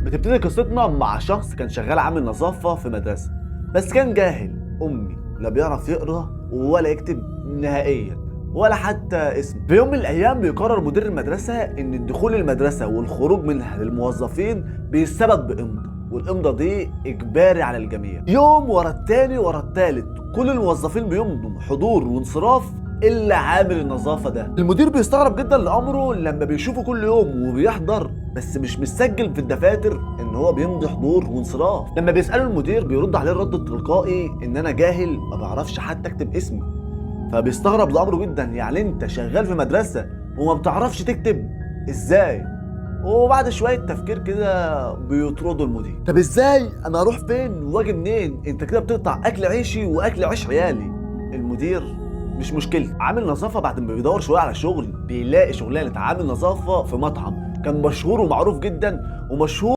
بتبتدي قصتنا مع شخص كان شغال عامل نظافة في مدرسة، بس كان جاهل أمي، لا بيعرف يقرأ ولا يكتب نهائيا ولا حتى اسم. في يوم من الأيام بيقرر مدير المدرسة إن الدخول المدرسة والخروج منها للموظفين بيثبت بإمضة، والإمضة دي إجباري على الجميع. يوم ورا التاني ورا التالت كل الموظفين بيمضوا حضور وانصراف إلا عامل النظافة ده. المدير بيستغرب جدا لأمره لما بيشوفه كل يوم وبيحضر، بس مش مسجل في الدفاتر ان هو بيمضي حضور وانصراف. لما بيسأله المدير بيرد عليه الرد التلقائي ان انا جاهل ما بعرفش حتى اكتب اسمي. فبيستغرب لأمره جدا، يعني انت شغال في مدرسة وما بتعرفش تكتب ازاي؟ وبعد شوية تفكير كده بيطردوا المدير. طب ازاي انا اروح فين واجي منين؟ انت كده بتقطع اكل عيشي واكل عيش عيالي. المدير مش مشكلة، عامل نظافة بعد ما بيدور شوية على شغل بيلاقي شغلانة عامل نظافة في مطعم كان مشهور ومعروف جدا ومشهور